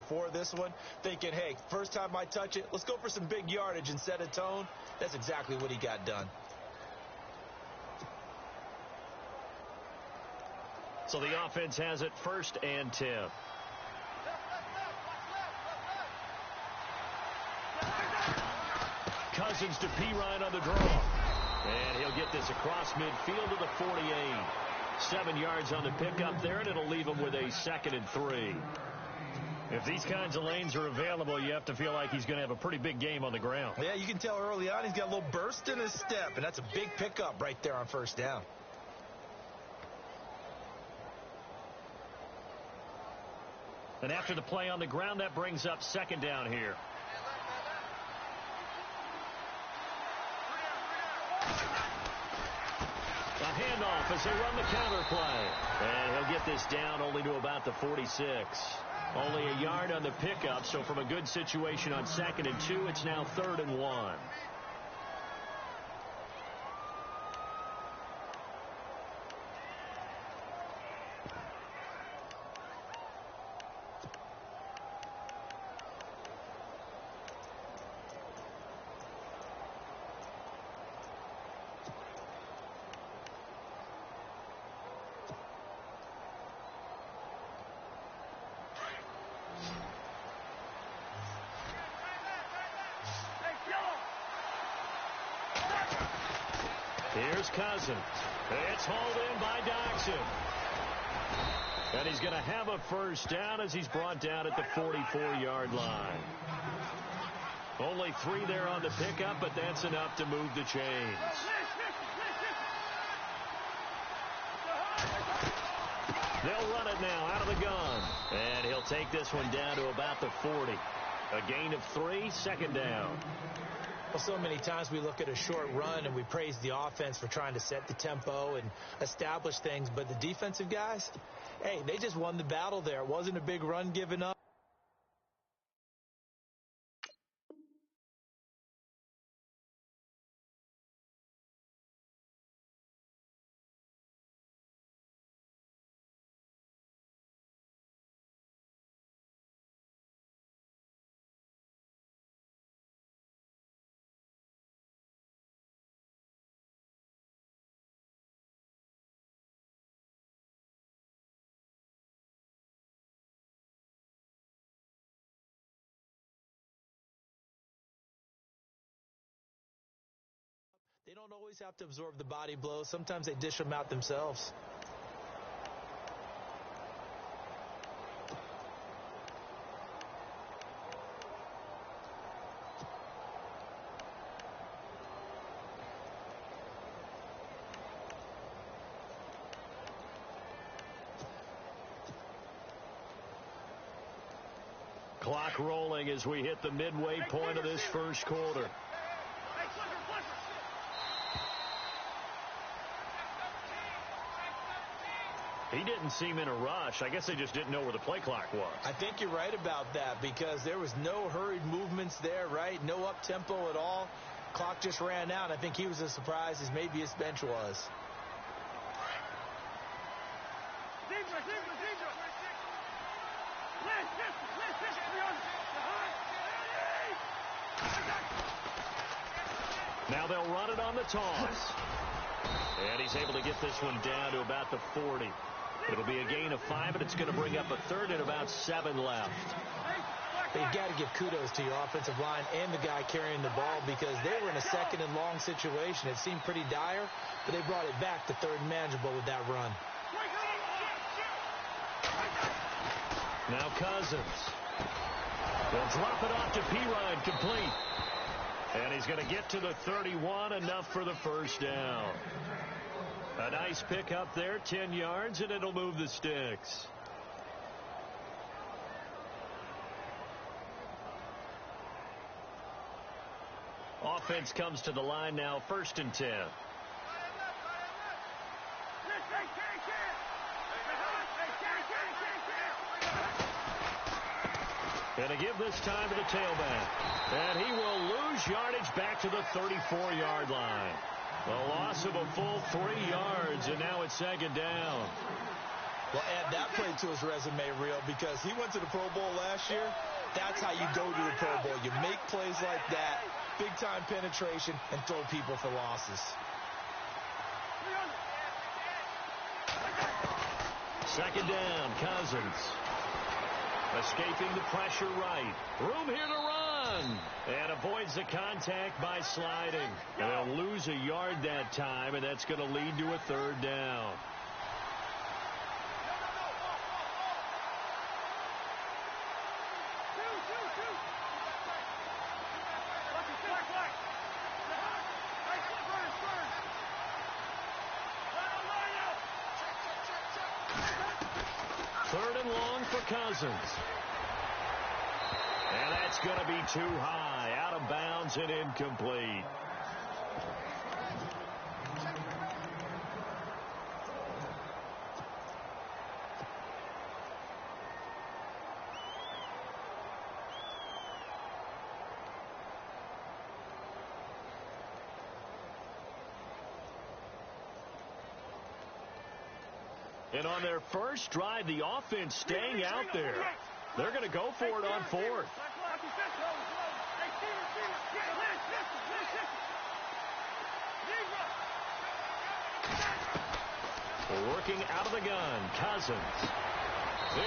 before this one, thinking, hey, first time I touch it, let's go for some big yardage and set a tone. That's exactly what he got done. So the offense has it 1st and 10. Cousins to Pirine on the draw. And he'll get this across midfield to the 48. 7 yards on the pickup there, and it'll leave him with a 2nd and 3. If these kinds of lanes are available, you have to feel like he's going to have a pretty big game on the ground. Yeah, you can tell early on he's got a little burst in his step, and that's a big pickup right there on 1st down. And after the play on the ground, that brings up 2nd down here. A handoff as they run the counter play. And he'll get this down only to about the 46. Only a yard on the pickup, so from a good situation on 2nd and 2, it's now 3rd and 1. Here's Cousins. It's hauled in by Doxson. And he's going to have a 1st down as he's brought down at the 44-yard line. Only 3 there on the pickup, but that's enough to move the chains. They'll run it now out of the gun. And he'll take this one down to about the 40. A gain of 3, 2nd down. Well, so many times we look at a short run and we praise the offense for trying to set the tempo and establish things. But the defensive guys, hey, they just won the battle there. It wasn't a big run given up. They don't always have to absorb the body blows. Sometimes they dish them out themselves. Clock rolling as we hit the midway point of this 1st quarter. He didn't seem in a rush. I guess they just didn't know where the play clock was. I think you're right about that because there was no hurried movements there, right? No up-tempo at all. Clock just ran out. I think he was as surprised as maybe his bench was. Now they'll run it on the toss. And he's able to get this one down to about the 40. It'll be a gain of 5, and it's going to bring up a 3rd and about 7 left. You've got to give kudos to your offensive line and the guy carrying the ball because they were in a 2nd and long situation. It seemed pretty dire, but they brought it back to 3rd and manageable with that run. Now Cousins. They'll drop it off to Pirine, complete. And he's going to get to the 31, enough for the 1st down. A nice pick up there, 10 yards, and it'll move the sticks. Offense comes to the line now, 1st and 10. And to give this time to the tailback. And he will lose yardage back to the 34-yard line. A loss of a full 3 yards, and now it's 2nd down. Well, add that play to his resume reel because he went to the Pro Bowl last year. That's how you go to the Pro Bowl. You make plays like that, big-time penetration, and throw people for losses. Second down, Cousins. Escaping the pressure right. Room here to run. And avoids the contact by sliding. And they'll lose a yard that time, and that's going to lead to a third down. Third and long for Cousins. And that's going to be too high. Out of bounds and incomplete. And on their first drive, the offense staying out there. They're going to go for it on fourth. Working out of the gun, Cousins.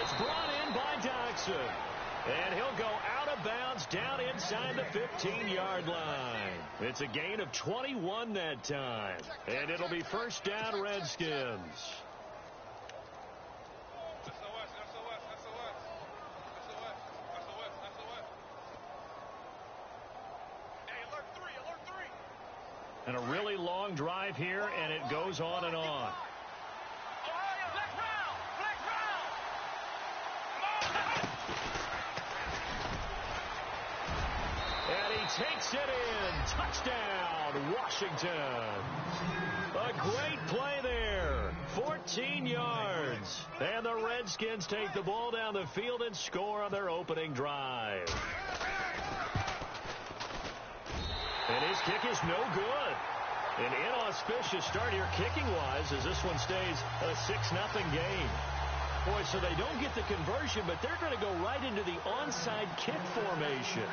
It's brought in by Doxson. And he'll go out of bounds down inside the 15-yard line. It's a gain of 21 that time. And it'll be first down, Redskins. And a really long drive here, and it goes on and on. And he takes it in. Touchdown, Washington. A great play there. 14 yards. And the Redskins take the ball down the field and score on their opening drive. And his kick is no good. An inauspicious start here kicking-wise as this one stays a 6-0 game. Boy, so they don't get the conversion, but they're going to go right into the onside kick formation.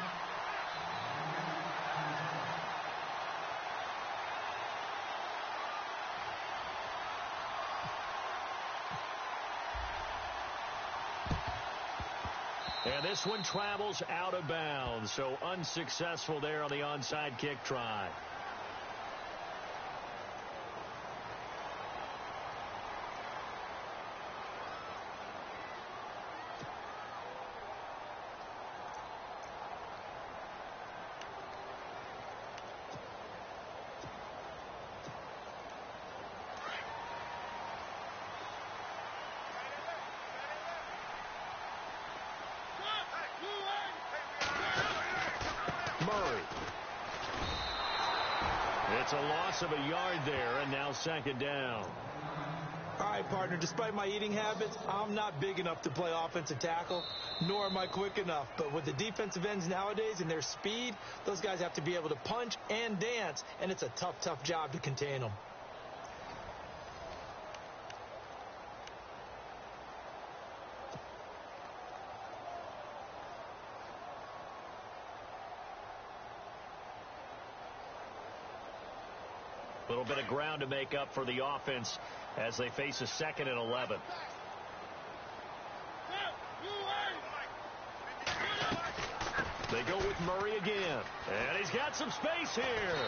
And this one travels out of bounds, so unsuccessful there on the onside kick try. It's a loss of a yard there, and now second down. All right, partner, despite my eating habits, I'm not big enough to play offensive tackle, nor am I quick enough. But with the defensive ends nowadays and their speed, those guys have to be able to punch and dance, and it's a tough, tough job to contain them. A little bit of ground to make up for the offense as they face a 2nd and 11. They go with Murray again. And he's got some space here.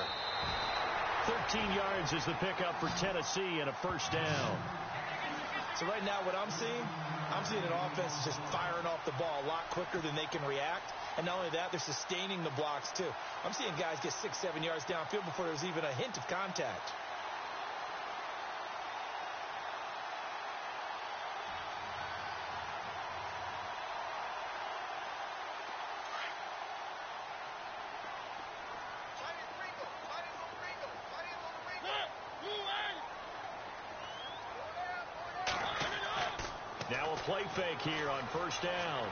13 yards is the pickup for Tennessee and a first down. So right now what I'm seeing an offense is just firing off the ball a lot quicker than they can react. And not only that, they're sustaining the blocks, too. I'm seeing guys get 6-7 yards downfield before there's even a hint of contact. Now a play fake here on first down.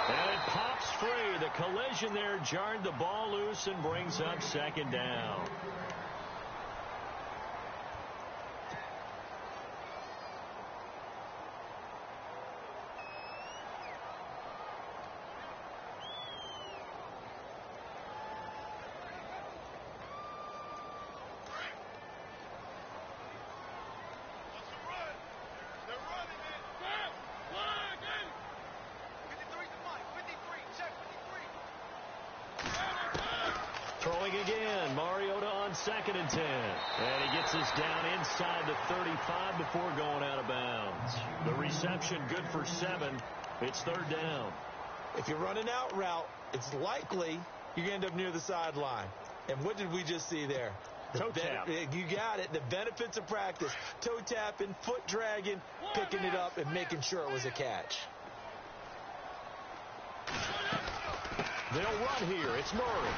And it pops free. The collision there jarred the ball loose and brings up second down. 2nd and 10. And he gets us down inside the 35 before going out of bounds. The reception good for 7. It's 3rd down. If you're running out route, it's likely you're going to end up near the sideline. And what did we just see there? Toe tap. You got it. The benefits of practice. Toe tapping, foot dragging, picking it up, and making sure it was a catch. They'll run here. It's Murray.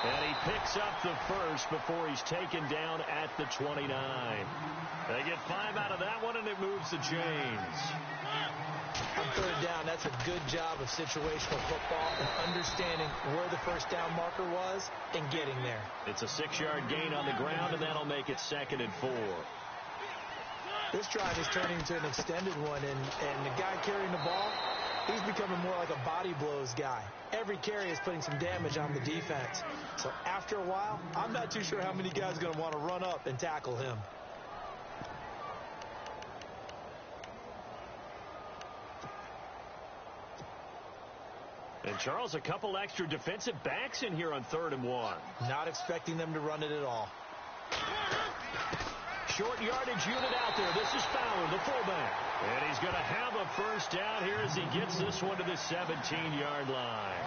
And he picks up the first before he's taken down at the 29. They get 5 out of that one, and it moves the chains. On 3rd down, that's a good job of situational football and understanding where the first down marker was and getting there. It's a 6-yard gain on the ground, and that'll make it 2nd and 4. This drive is turning into an extended one, and the guy carrying the ball, he's becoming more like a body blows guy. Every carry is putting some damage on the defense. So after a while, I'm not too sure how many guys are going to want to run up and tackle him. And, Charles, a couple extra defensive backs in here on 3rd and 1. Not expecting them to run it at all. Short yardage unit out there. This is Fowler, the fullback. And he's going to have a first down here as he gets this one to the 17-yard line.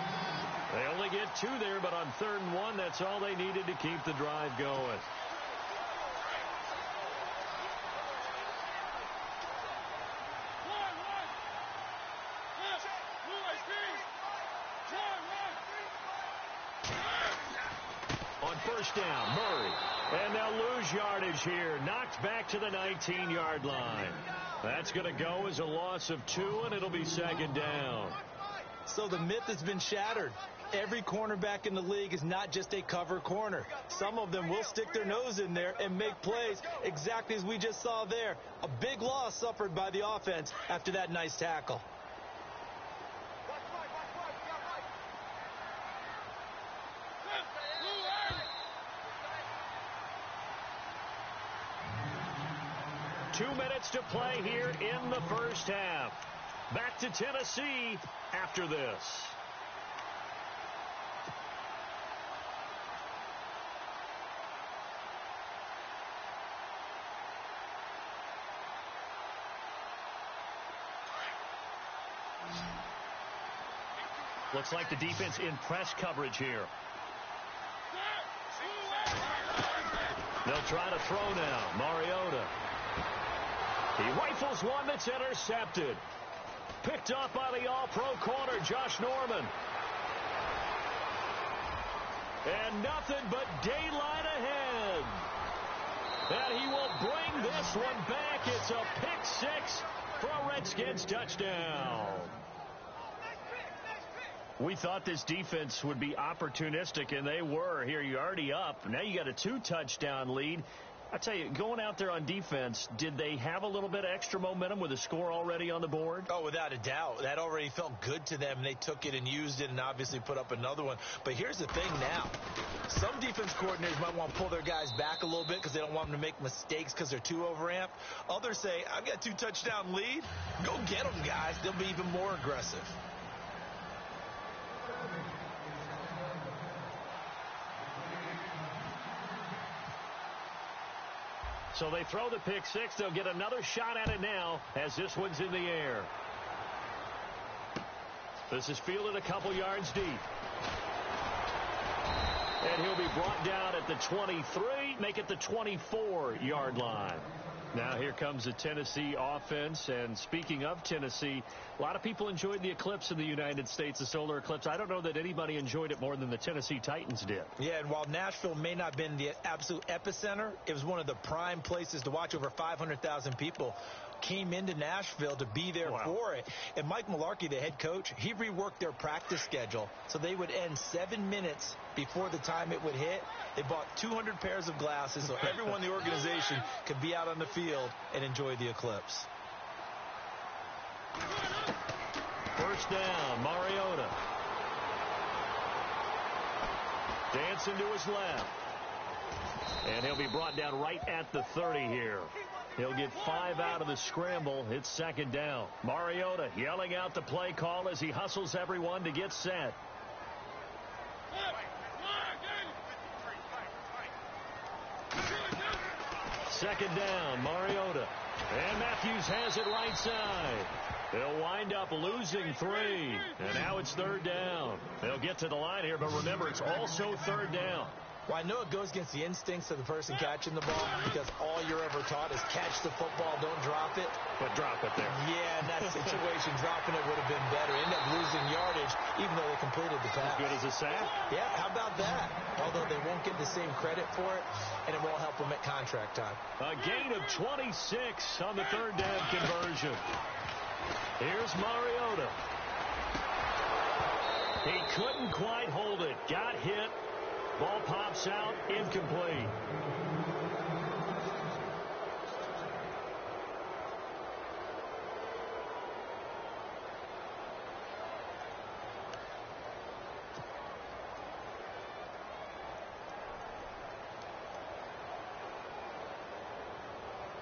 They only get 2 there, but on 3rd and 1, that's all they needed to keep the drive going. On 1st down, Murray. And they'll lose yardage here. Knocked back to the 19-yard line. That's going to go as a loss of 2, and it'll be 2nd down. So the myth has been shattered. Every cornerback in the league is not just a cover corner. Some of them will stick their nose in there and make plays exactly as we just saw there. A big loss suffered by the offense after that nice tackle. Two minutes to play here in the first half. Back to Tennessee after this. Looks like the defense in press coverage here. They'll try to throw now. Mariota. He rifles one that's intercepted. Picked up by the all-pro corner, Josh Norman. And nothing but daylight ahead. And he will bring this one back. It's a pick-6 for a Redskins touchdown. We thought this defense would be opportunistic, and they were. Here, you're already up. Now you got a 2-touchdown lead. I tell you, going out there on defense, did they have a little bit of extra momentum with a score already on the board? Oh, without a doubt. That already felt good to them. They took it and used it and obviously put up another one. But here's the thing now. Some defense coordinators might want to pull their guys back a little bit because they don't want them to make mistakes because they're too overamped. Others say, I've got a 2-touchdown lead. Go get them, guys. They'll be even more aggressive. So they throw the pick-6. They'll get another shot at it now as this one's in the air. This is fielded a couple yards deep. And he'll be brought down at the 23, make it the 24-yard line. Now here comes the Tennessee offense, and speaking of Tennessee, a lot of people enjoyed the eclipse in the United States, the solar eclipse. I don't know that anybody enjoyed it more than the Tennessee Titans did. Yeah, and while Nashville may not have been the absolute epicenter, it was one of the prime places to watch. Over 500,000 people came into Nashville to be there for it. And Mike Mularkey, the head coach, he reworked their practice schedule so they would end 7 minutes before the time it would hit. They bought 200 pairs of glasses so everyone in the organization could be out on the field and enjoy the eclipse. First down, Mariota. Dancing to his left. And he'll be brought down right at the 30 here. He'll get 5 out of the scramble. It's second down. Mariota yelling out the play call as he hustles everyone to get set. second down, Mariota. And Matthews has it right side. They'll wind up losing 3. And now it's third down. They'll get to the line here, but remember, it's also third down. Well, I know it goes against the instincts of the person catching the ball because all you're ever taught is catch the football, don't drop it. But drop it there. Yeah, in that situation, dropping it would have been better. End up losing yardage, even though they completed the pass. As good as a sack? Yeah, how about that? Although they won't get the same credit for it, and it won't help them at contract time. A gain of 26 on the third down conversion. Here's Mariota. He couldn't quite hold it. Got hit. Ball pops out, incomplete.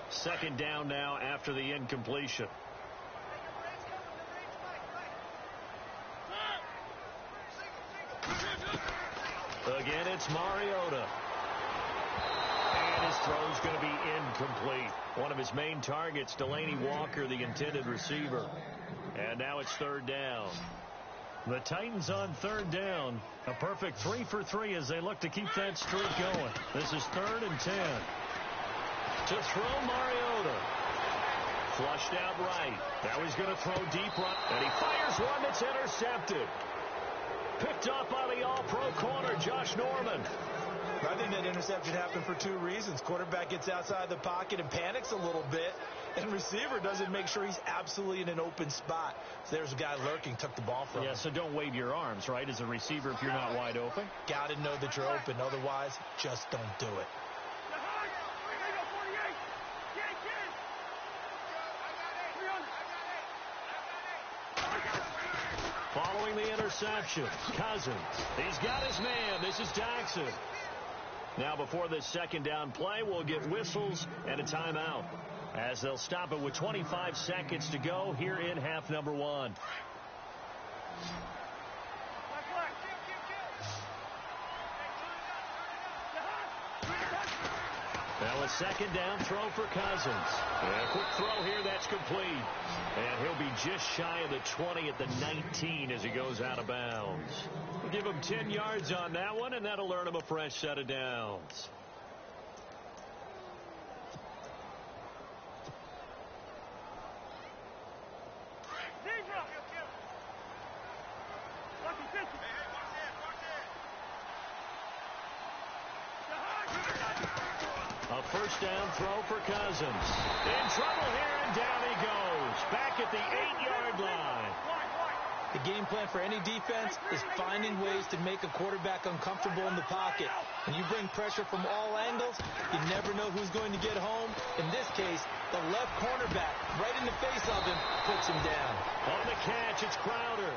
Second down now after the incompletion. Again, it's Mariota. And his throw's going to be incomplete. One of his main targets, Delaney Walker, the intended receiver. And now it's third down. The Titans on third down. A perfect 3 for 3 as they look to keep that streak going. This is 3rd and 10. To throw, Mariota. Flushed out right. Now he's going to throw deep right. And he fires one that's intercepted. Picked up by the all-pro corner, Josh Norman. I think that interception happened for 2 reasons. Quarterback gets outside the pocket and panics a little bit, and receiver doesn't make sure he's absolutely in an open spot. So there's a guy lurking, took the ball from him. Yeah, so don't wave your arms, right, as a receiver if you're not wide open? Got to know that you're open. Otherwise, just don't do it. Following the interception, Cousins. He's got his man. This is Jackson. Now before this second down play, we'll get whistles and a timeout as they'll stop it with 25 seconds to go here in half number 1. Now a second down throw for Cousins. And a quick throw here, that's complete. And he'll be just shy of the 20 at the 19 as he goes out of bounds. We'll give him 10 yards on that one, and that'll earn him a fresh set of downs. A first down throw for Cousins. In trouble here, and down he goes. Back at the 8-yard line. The game plan for any defense is finding ways to make a quarterback uncomfortable in the pocket. When you bring pressure from all angles, you never know who's going to get home. In this case, the left cornerback, right in the face of him, puts him down. On the catch, it's Crowder.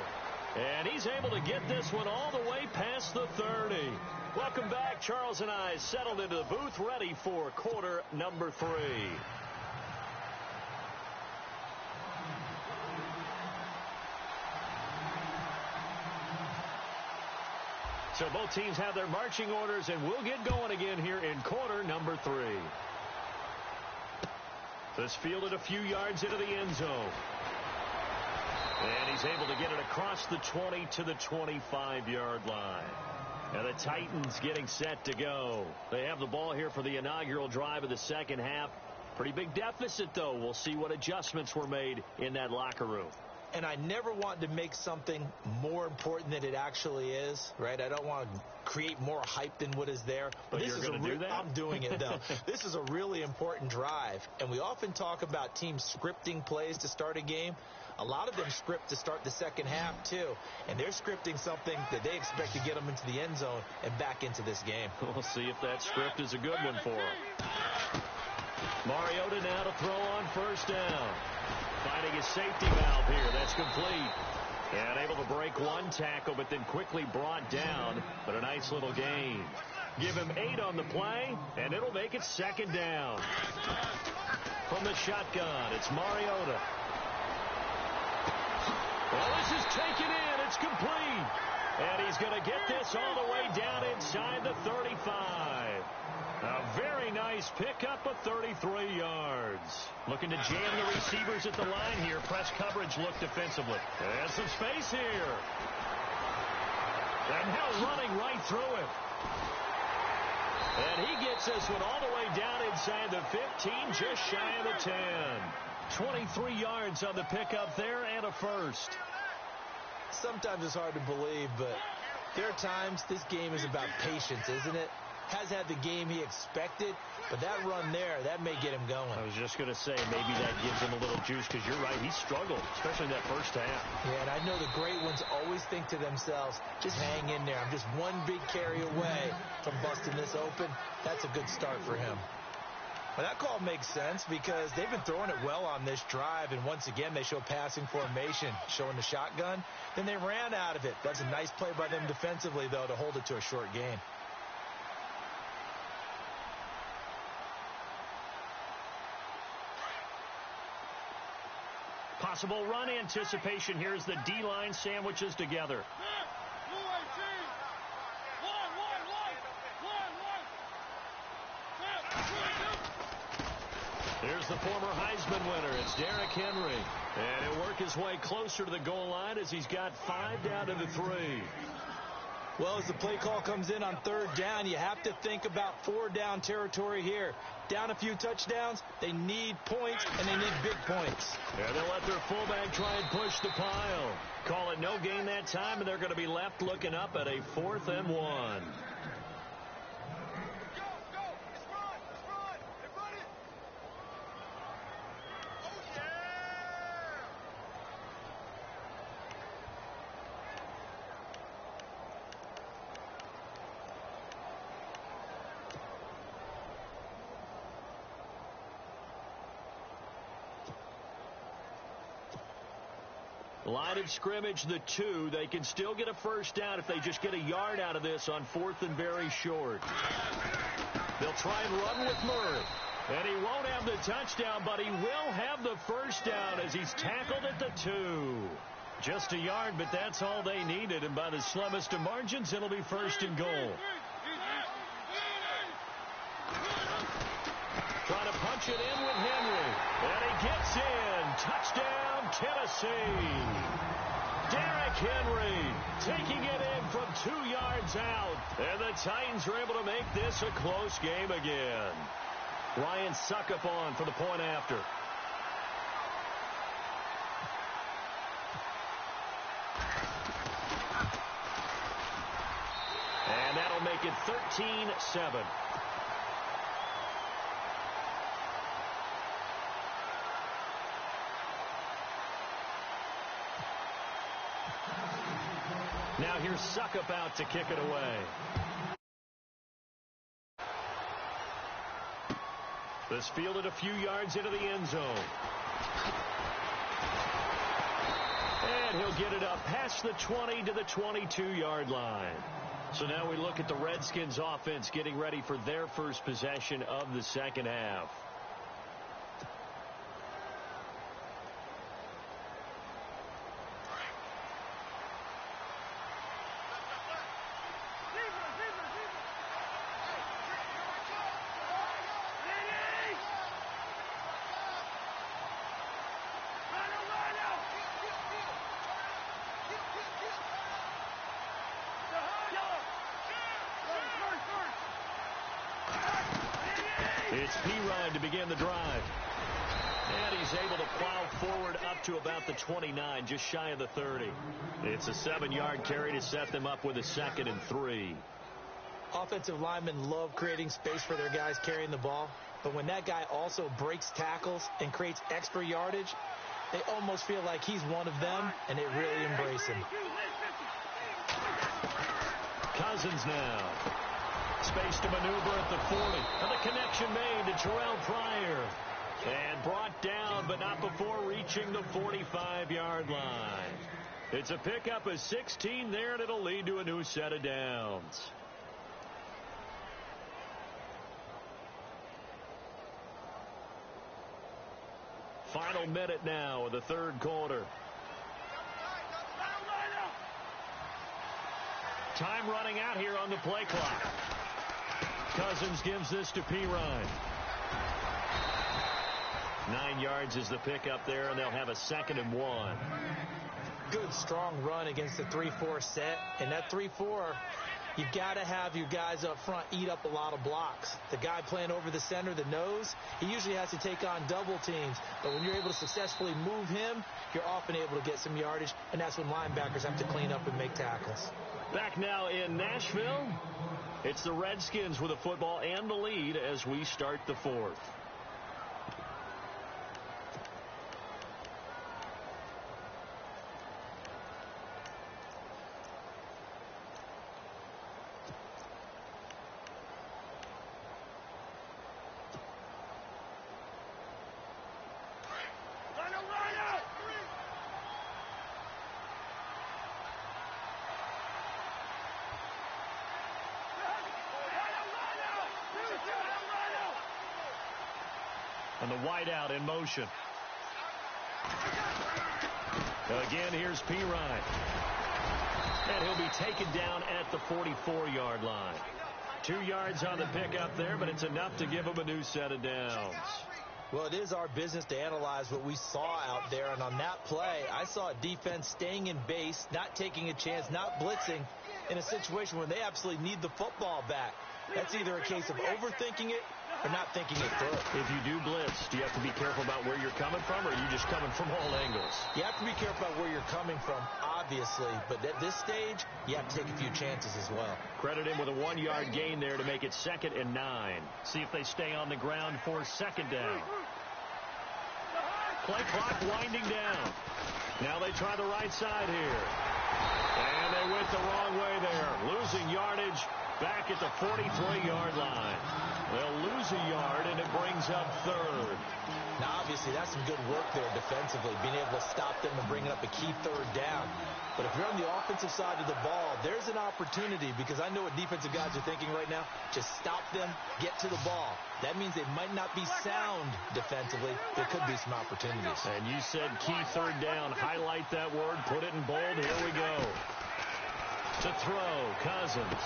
And he's able to get this one all the way past the 30. Welcome back. Charles and I settled into the booth, ready for quarter number 3. So both teams have their marching orders, and we'll get going again here in quarter number 3. This fielded a few yards into the end zone. And he's able to get it across the 20 to the 25-yard line. And the Titans getting set to go. They have the ball here for the inaugural drive of the second half. Pretty big deficit, though. We'll see what adjustments were made in that locker room. And I never want to make something more important than it actually is, right? I don't want to create more hype than what is there. But you're going to do that? I'm doing it, though. This is a really important drive. And we often talk about teams scripting plays to start a game. A lot of them script to start the second half, too. And they're scripting something that they expect to get them into the end zone and back into this game. We'll see if that script is a good one for them. Mariota now to throw on first down. Finding his safety valve here. That's complete. And able to break one tackle, but then quickly brought down. But a nice little gain. Give him 8 on the play, and it'll make it second down. From the shotgun, it's Mariota. Well, this is taken in. It's complete. And he's going to get this all the way down inside the 35. A very nice pickup of 33 yards. Looking to jam the receivers at the line here. Press coverage look defensively. There's some space here. And now running right through it. And he gets this one all the way down inside the 15, just shy of the 10. 23 yards on the pickup there and a first. Sometimes it's hard to believe, but there are times this game is about patience, isn't it? Has had the game he expected, but that run there, that may get him going. I was just going to say, maybe that gives him a little juice, because you're right, he struggled, especially in that first half. Yeah, and I know the great ones always think to themselves, just hang in there. I'm just one big carry away from busting this open. That's a good start for him. Well, that call makes sense because they've been throwing it well on this drive, and once again, they show passing formation, showing the shotgun. Then they ran out of it. That's a nice play by them defensively, though, to hold it to a short gain. Possible run anticipation. Here's the D-line sandwiches together. Here's the former Heisman winner. It's Derrick Henry. And he'll work his way closer to the goal line as he's got 5 down to the 3. Well, as the play call comes in on 3rd down, you have to think about 4-down territory here. Down a few touchdowns, they need points, and they need big points. Yeah, they'll let their fullback try and push the pile. Call it no gain that time, and they're going to be left looking up at a 4th and 1. Line of scrimmage, the 2. They can still get a first down if they just get a yard out of this on 4th and very short. They'll try and run with Murray. And he won't have the touchdown, but he will have the first down as he's tackled at the 2. Just a yard, but that's all they needed. And by the slimmest of margins, it'll be 1st and goal. Trying to punch it in with Henry. And he gets in. Touchdown, Tennessee. Derrick Henry taking it in from 2 yards out. And the Titans are able to make this a close game again. Ryan Suckup on for the point after. And that'll make it 13-7. Now here's Suckup out to kick it away. This fielded a few yards into the end zone. And he'll get it up past the 20 to the 22-yard line. So now we look at the Redskins offense getting ready for their first possession of the second half. It's P-Ryan to begin the drive. And he's able to plow forward up to about the 29, just shy of the 30. It's a 7-yard carry to set them up with a 2nd and 3. Offensive linemen love creating space for their guys carrying the ball, but when that guy also breaks tackles and creates extra yardage, they almost feel like he's one of them, and they really embrace him. Cousins now. Space to maneuver at the 40. And the connection made to Terrell Pryor. And brought down, but not before reaching the 45-yard line. It's a pickup of 16 there, and it'll lead to a new set of downs. Final minute now of the third quarter. Time running out here on the play clock. Cousins gives this to Pirine. 9 yards is the pickup there, and they'll have a 2nd and 1. Good, strong run against the 3-4 set. And that 3-4, you've got to have your guys up front eat up a lot of blocks. The guy playing over the center, the nose, he usually has to take on double teams. But when you're able to successfully move him, you're often able to get some yardage, and that's when linebackers have to clean up and make tackles. Back now in Nashville, it's the Redskins with the football and the lead as we start the 4th. And the wideout in motion. Again, here's Pirine. And he'll be taken down at the 44-yard line. 2 yards on the pickup there, but it's enough to give him a new set of downs. Well, it is our business to analyze what we saw out there. And on that play, I saw a defense staying in base, not taking a chance, not blitzing in a situation where they absolutely need the football back. That's either a case of overthinking it or not thinking it through. If you do blitz, do you have to be careful about where you're coming from, or are you just coming from all angles? You have to be careful about where you're coming from, obviously. But at this stage, you have to take a few chances as well. Credit him with a 1-yard gain there to make it 2nd and 9. See if they stay on the ground for 2nd down. Play clock winding down. Now they try the right side here. And they went the wrong way there. Losing yardage back at the 43-yard line. They'll lose a yard, and it brings up 3rd. Now, obviously, that's some good work there defensively, being able to stop them and bringing up a key 3rd down. But if you're on the offensive side of the ball, there's an opportunity, because I know what defensive guys are thinking right now. Just stop them, get to the ball. That means they might not be sound defensively. There could be some opportunities. And you said key 3rd down. Highlight that word. Put it in bold. Here we go. To throw, Cousins.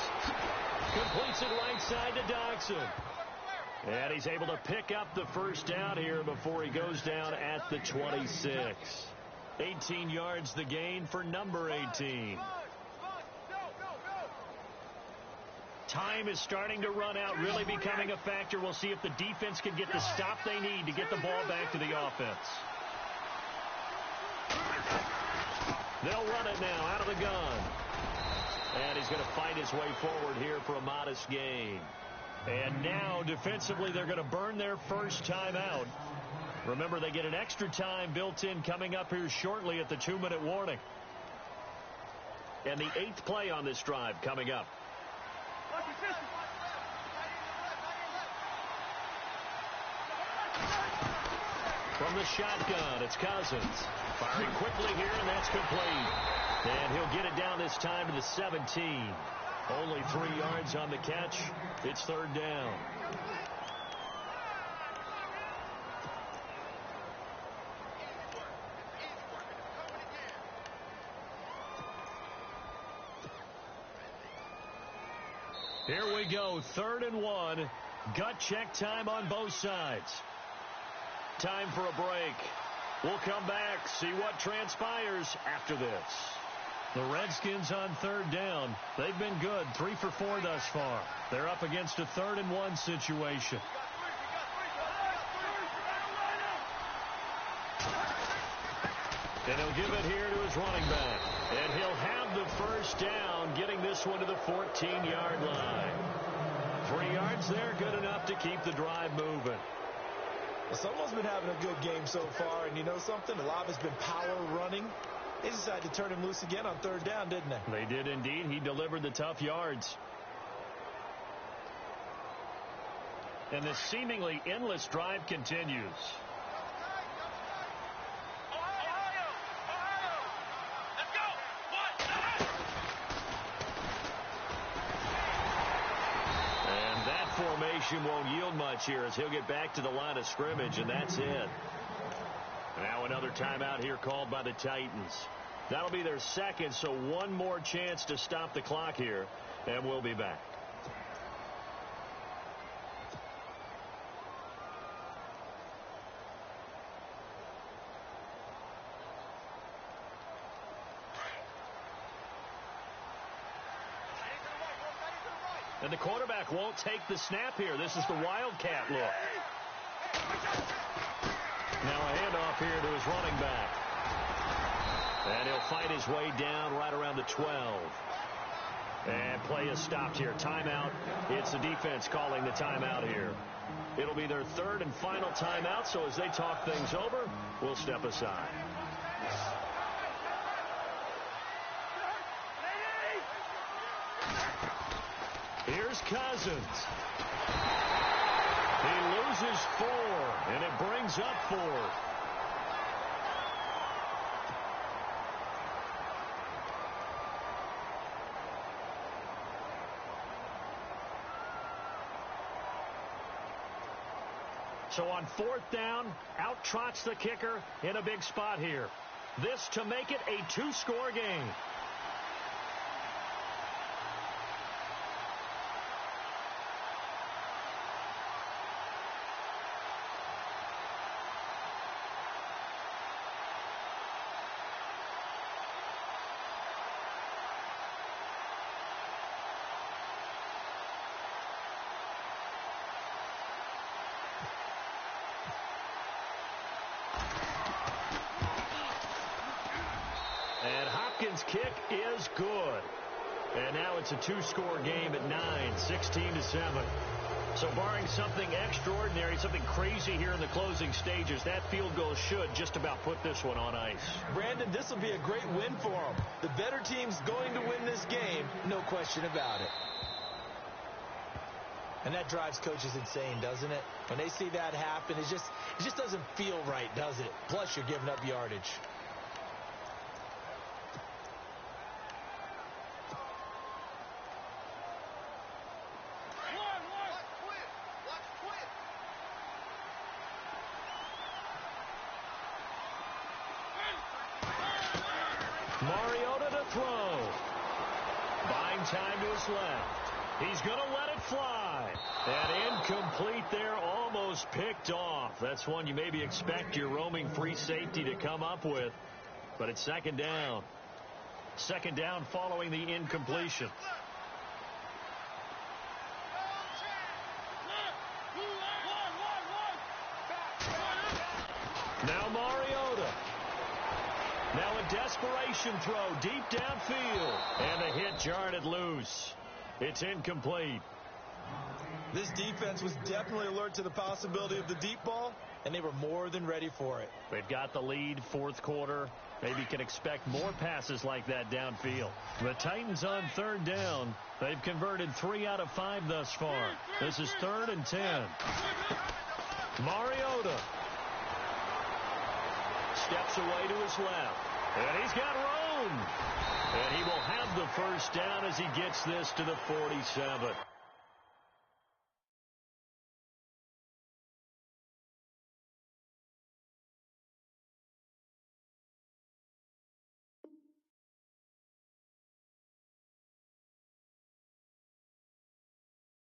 Completes it right side to Doxson. And he's able to pick up the 1st down here before he goes down at the 26. 18 yards the gain for number 18. Time is starting to run out, really becoming a factor. We'll see if the defense can get the stop they need to get the ball back to the offense. They'll run it now out of the gun. And he's going to fight his way forward here for a modest gain. And now, defensively, they're going to burn their first time out. Remember, they get an extra time built in coming up here shortly at the 2-minute warning. And the 8th play on this drive coming up. From the shotgun, it's Cousins. Firing quickly here, and that's complete. And he'll get it down this time to the 17. Only 3 yards on the catch. It's 3rd down. Here we go, 3rd and 1. Gut check time on both sides. Time for a break. We'll come back, see what transpires after this. The Redskins on 3rd down. They've been good, 3 for 4 thus far. They're up against a 3rd and 1 situation. And he'll give it here to his running back. And he'll have the 1st down, getting this one to the 14-yard line. 3 yards there, good enough to keep the drive moving. Well, someone's been having a good game so far, and you know something? A lot has been power running. They decided to turn him loose again on 3rd down, didn't they? They did indeed. He delivered the tough yards. And the seemingly endless drive continues. And that formation won't yield much here as he'll get back to the line of scrimmage, and that's it. Now another timeout here called by the Titans. That'll be their second, so one more chance to stop the clock here, and we'll be back. And the quarterback won't take the snap here. This is the Wildcat look. Now a handoff here to his running back. And he'll fight his way down right around the 12. And play is stopped here. Timeout. It's the defense calling the timeout here. It'll be their third and final timeout, so as they talk things over, we'll step aside. Here's Cousins. He loses 4, and it brings up 4. So on 4th down, out trots the kicker in a big spot here. This to make it a 2-score game. And Hopkins' kick is good. And now it's a 2-score game at 9, 16-7. So barring something extraordinary, something crazy here in the closing stages, that field goal should just about put this one on ice. Brandon, this will be a great win for them. The better team's going to win this game, no question about it. And that drives coaches insane, doesn't it? When they see that happen, it just doesn't feel right, does it? Plus, you're giving up yardage. Mariota to throw. Buying time to his left. He's going to let it fly. And incomplete there, almost picked off. That's one you maybe expect your roaming free safety to come up with. But it's 2nd down. 2nd down following the incompletion. Now Mariota. Now a desperation throw deep downfield. And the hit jarred it loose. It's incomplete. This defense was definitely alert to the possibility of the deep ball, and they were more than ready for it. They've got the lead, 4th quarter. Maybe can expect more passes like that downfield. The Titans on 3rd down. They've converted 3 out of 5 thus far. This is 3rd and 10. Mariota steps away to his left. And he's got room. And he will have the 1st down as he gets this to the 47.